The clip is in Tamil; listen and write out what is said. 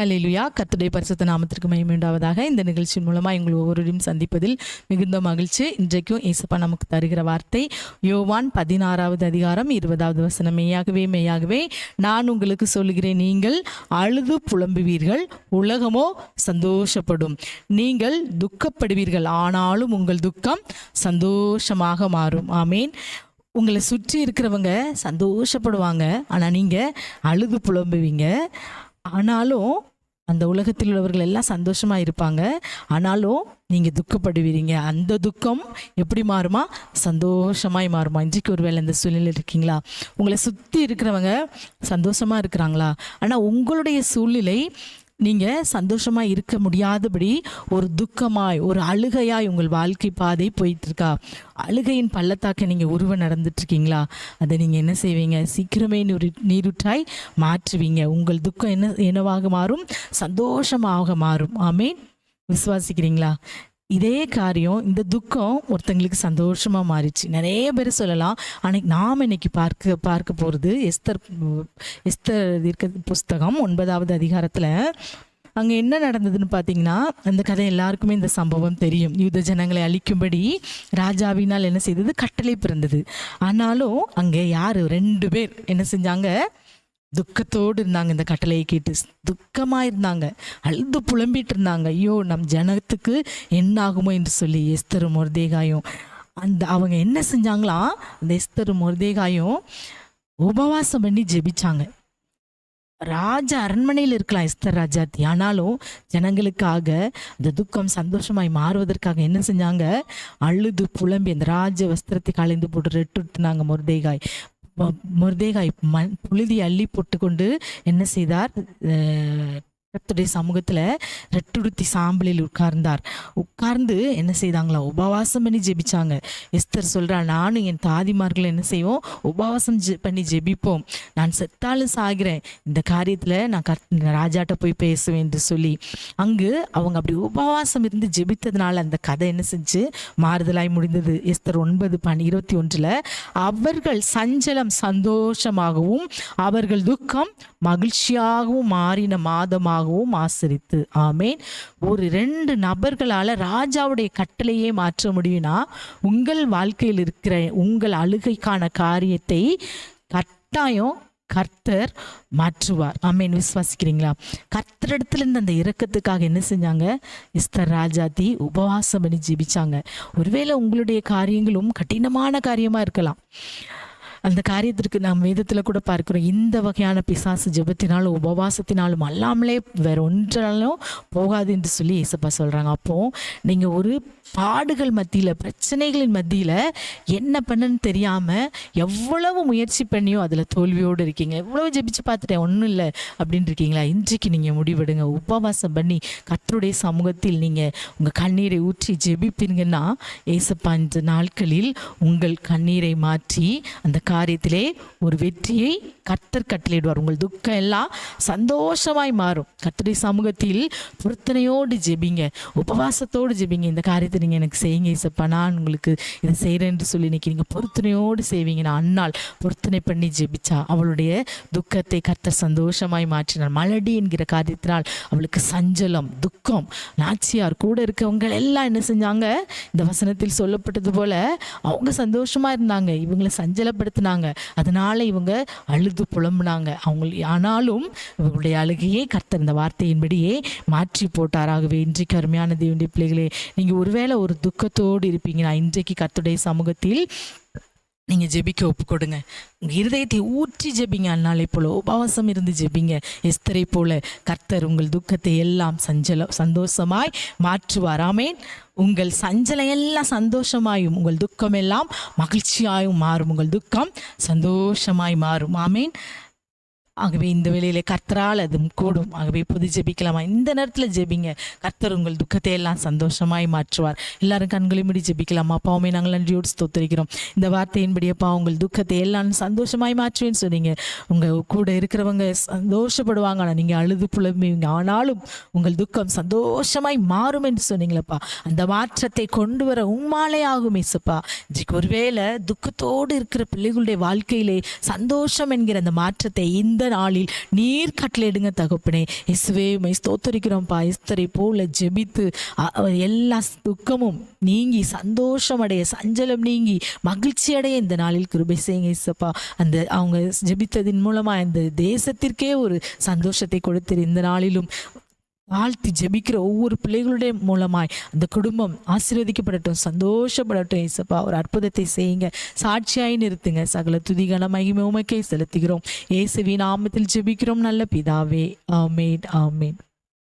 அல்லேலூயா. கர்த்தருடைய பரிசுத்த நாமத்திற்கு மகிமை உண்டாவதாக. இந்த நிகழ்ச்சியின் மூலமாக எங்கள் ஒவ்வொருவரையும் சந்திப்பதில் மிகுந்த மகிழ்ச்சி. இன்றைக்கும் இயேசுப்பா நமக்கு தருகிற வார்த்தை யோவான் 16வது அதிகாரம் 20வது வசனம். மெய்யாகவே மெய்யாகவே நான் உங்களுக்கு சொல்லுகிறேன், நீங்கள் அழுது புலம்புவீர்கள், உலகமோ சந்தோஷப்படும். நீங்கள் துக்கப்படுவீர்கள், ஆனாலும் உங்கள் துக்கம் சந்தோஷமாக மாறும். ஆமேன். உங்களை சுற்றி இருக்கிறவங்க சந்தோஷப்படுவாங்க, ஆனால் நீங்கள் அழுது புலம்புவீங்க. ஆனாலும் அந்த உலகத்தில் உள்ளவர்கள் எல்லாம் சந்தோஷமா இருப்பாங்க, ஆனாலும் நீங்க துக்கப்படுவீங்க. அந்த துக்கம் எப்படி மாறுமா? சந்தோஷமாய் மாறுமா? இன்றைக்கு ஒருவேளை இந்த சூழ்நிலை இருக்கீங்களா? உங்களை சுற்றி இருக்கிறவங்க சந்தோஷமா இருக்கிறாங்களா? ஆனால் உங்களுடைய சூழ்நிலை நீங்க சந்தோஷமா இருக்க முடியாதபடி ஒரு துக்கமாய், ஒரு அழுகையாய் உங்கள் வாழ்க்கை பாதை போயிட்டு இருக்கா? அழுகையின் பள்ளத்தாக்க நீங்க நடந்துட்டு இருக்கீங்களா? அதை நீங்க என்ன செய்வீங்க? சீக்கிரமே நீருற்றாய் மாற்றுவீங்க. உங்கள் துக்கம் என்னவாக மாறும்? சந்தோஷமாக மாறும். ஆமேன். விசுவாசிக்கிறீங்களா? இதே காரியம், இந்த துக்கம் ஒருத்தங்களுக்கு சந்தோஷமா மாறிச்சு. நிறைய பேர் சொல்லலாம். ஆனால் நாம் இன்னைக்கு பார்க்க போகிறது எஸ்தர் இருக்க புஸ்தகம் 9வது அதிகாரத்தில் அங்கே என்ன நடந்ததுன்னு பார்த்தீங்கன்னா, அந்த கதை எல்லாருக்குமே இந்த சம்பவம் தெரியும். யூத ஜனங்களை அழிக்கும்படி ராஜாவினால் என்ன செய்தது? கட்டளை பிறந்தது. ஆனாலும் அங்கே யார்? 2 பேர் என்ன செஞ்சாங்க? துக்கத்தோடு இருந்தாங்க. இந்த கட்டளையை கேட்டு துக்கமாக இருந்தாங்க, அழுது புலம்பிட்டு இருந்தாங்க. ஐயோ, நம் ஜனத்துக்கு என்ன ஆகுமோ என்று சொல்லி எஸ்தரும் மொர்தேகாயும் அவங்க என்ன செஞ்சாங்களாம்? அந்த எஸ்தரும் மொர்தேகாயும் உபவாசம் பண்ணி ஜெபிச்சாங்க. ராஜா அரண்மனையில் இருக்கலாம் எஸ்தர் ராஜாத்தி, ஆனாலும் ஜனங்களுக்காக அந்த துக்கம் சந்தோஷமாய் மாறுவதற்காக என்ன செஞ்சாங்க? அழுது புலம்பி அந்த ராஜ வஸ்திரத்தை கலைந்து போட்டு ரெட்டுனாங்க. மொர்தேகாய் புழுதி அள்ளி போட்டு கொண்டு என்ன செய்தார்? கர்த்தருடைய சமூகத்துல ரெட்டுடுத்தி சாம்பலில் உட்கார்ந்து என்ன செய்தாங்களா? உபவாசம் பண்ணி ஜெபிச்சாங்க. எஸ்தர் சொல்றா, நானும் என் தாதிமார்கள் என்ன செய்வோம்? உபவாசம் பண்ணி ஜெபிப்போம். நான் செத்தாலும் சாகிறேன், இந்த காரியத்துல நான் ராஜாட்ட போய் பேசுவேன் என்று சொல்லி அங்கு அவங்க அப்படி உபவாசம் இருந்து ஜெபித்ததுனால அந்த கதை என்ன செஞ்சு? மாறுதலாய் முடிந்தது. எஸ்தர் 9:21 அவர்கள் சஞ்சலம் சந்தோஷமாகவும் அவர்கள் துக்கம் மகிழ்ச்சியாகவும் மாறின மாதமாக ஆசரித்து. ஆமேன். ஒரு 2 நபர்களால ராஜாவுடைய கட்டளையே மாற்ற முடியும்னா, உங்கள் வாழ்க்கையில் இருக்கிற உங்கள் அழுகைக்கான காரியத்தை கட்டாயம் கர்த்தர் மாற்றுவார். ஆமேன். விசுவாசிக்கிறீங்களா? கர்த்தரிடத்துல இருந்து அந்த இரக்கத்துக்காக என்ன செஞ்சாங்க? எஸ்தர் ராஜாத்தி உபவாசம் பண்ணி ஜெபிச்சாங்க. ஒருவேளை உங்களுடைய காரியங்களும் கடினமான காரியமா இருக்கலாம். அந்த காரியத்திற்கு நாம் வேதத்தில் கூட பார்க்கிறோம், இந்த வகையான பிசாசு ஜெபத்தினாலும் உபவாசத்தினாலும் அல்லாமலே வேற ஒன்றாலும் போகாது என்று சொல்லி இயேசுப்பா சொல்றாங்க. அப்போ நீங்க ஒரு பாடுகள் மத்தியில், பிரச்சனைகளின் மத்தியில் என்ன பண்ணன்னு தெரியாமல் எவ்வளவு முயற்சி பண்ணியோ அதில் தோல்வியோடு இருக்கீங்க. எவ்வளவு ஜெபிச்சு பார்த்துட்டேன், ஒன்றும் இல்லை அப்படின்னு இருக்கீங்களா? இன்றைக்கு நீங்கள் முடிவெடுங்க. உபவாசம் பண்ணி கர்த்தருடைய சமூகத்தில் நீங்கள் உங்கள் கண்ணீரை ஊற்றி ஜெபிப்பீங்கன்னா, ஏசப்பா இந்த நாட்களில் உங்கள் கண்ணீரை மாற்றி அந்த காரியத்திலே ஒரு வெற்றியை கர்த்தர் கட்டளையிடுவார். உங்கள் துக்கம் எல்லாம் சந்தோஷமாய் மாறும். கர்த்தருடைய சமூகத்தில் பொருத்தனையோடு ஜெபிங்க, உபவாசத்தோடு ஜெபிங்க. இந்த காரியத்தை நீங்கள் எனக்கு செய்யுங்க ஏசப்பா, நான் உங்களுக்கு இதை செய்கிறேன் என்று சொல்லி இன்னைக்கு நீங்கள் பொருத்தனையோடு செய்வீங்க. நான் அன்னாள் பொருத்தனை பண்ணி ஜெபிச்சா அவளுடைய துக்கத்தை கர்த்தர் சந்தோஷமாய் மாற்றினார். மலடி என்கிற காரியத்தினால் அவளுக்கு சஞ்சலம், துக்கம், நாச்சியார் கூட இருக்கவங்க எல்லாம் என்ன செஞ்சாங்க? இந்த வசனத்தில் சொல்லப்பட்டது போல அவங்க சந்தோஷமா இருந்தாங்க, இவங்களை சஞ்சலப்படுத்தினாங்க. அதனால இவங்க அழுது புலம்புனாங்க. ஆனாலும் இவங்களுடைய அழுகையே கர்த்தர் இந்த வார்த்தையின்படியே மாற்றி போட்டாராகவே. இன்றைக்கு அருமையான தேவனுடைய பிள்ளைகளே, நீங்க ஒருவேளை ஒரு துக்கத்தோடு இருப்பீங்கன்னா, இன்றைக்கு கர்த்தருடைய சமூகத்தில் நீங்கள் ஜெபிக்க ஒப்பு கொடுங்க. உங்கள் இருதயத்தை ஊற்றி ஜெபிங்க. அந்நாளை போல உபவாசம் இருந்து ஜெபிங்க. எஸ்தரை போல கர்த்தர் உங்கள் துக்கத்தை எல்லாம் சந்தோஷமாய் மாற்றுவார். ஆமேன். உங்கள் சஞ்சலம் எல்லாம் சந்தோஷமாயும் உங்கள் துக்கம் எல்லாம் மகிழ்ச்சியாயும் மாறும். உங்கள் துக்கம் சந்தோஷமாய் மாறும். ஆமேன். ஆகவே இந்த வேளையிலே கர்த்தரால் அது கூடும். ஆகவே புது ஜெபிக்கலாமா? இந்த நேரத்தில் ஜெபிங்க. கர்த்தர் உங்கள் துக்கத்தை எல்லாம் சந்தோஷமாய் மாற்றுவார். எல்லாரும் கண்களை மூடி ஜெபிக்கலாமா? அப்பாவுமே நாங்கள் நன்றியோடு ஸ்தோத்திரிக்கிறோம். இந்த வார்த்தையின்படியப்பா உங்கள் துக்கத்தை எல்லாம் சந்தோஷமாய் மாற்றுவேன்னு சொன்னீங்க. உங்கள் கூட இருக்கிறவங்க சந்தோஷப்படுவாங்க, ஆனால் நீங்கள் அழுது புலம்புவீங்க. ஆனாலும் உங்கள் துக்கம் சந்தோஷமாய் மாறும் என்று சொன்னீங்களப்பா. அந்த மாற்றத்தை கொண்டு வர உம்மாலே ஆகும் ஏசப்பா. இன்றைக்கு ஒருவேளை துக்கத்தோடு இருக்கிற பிள்ளைகளுடைய வாழ்க்கையிலே சந்தோஷம் என்கிற அந்த மாற்றத்தை இந்த இந்த நாளில் நீர் கட்டளையிடுங்க தகப்பனே. இயேசுவே உம்மை ஸ்தோத்தரிக்கிறோம்ப்பா. எஸ்தரை போல ஜெபித்து எல்லா துக்கமும் நீங்கி சந்தோஷம் அடைய, சஞ்சலம் நீங்கி மகிழ்ச்சி அடைய இந்த நாளில் கிருபை செய்யுங்க இயேசப்பா. அந்த அவங்க ஜெபித்ததின் மூலமா இந்த தேசத்திற்கே ஒரு சந்தோஷத்தை கொடுத்திரு. இந்த நாளிலும் வாழ்த்தி ஜெபிக்கிற ஒவ்வொரு பிள்ளைகளுடைய மூலமாய் அந்த குடும்பம் ஆசீர்வதிக்கப்படட்டும், சந்தோஷப்படட்டும் இயேசப்பா. ஒரு அற்புதத்தை செய்யுங்க, சாட்சியாய் நிறுத்துங்க. சகல துதிகன மகிமை உமக்கே செலுத்துகிறோம். இயேசுவின் நாமத்தில் ஜெபிக்கிறோம் நல்ல பிதாவே. ஆமேன், ஆமேன்.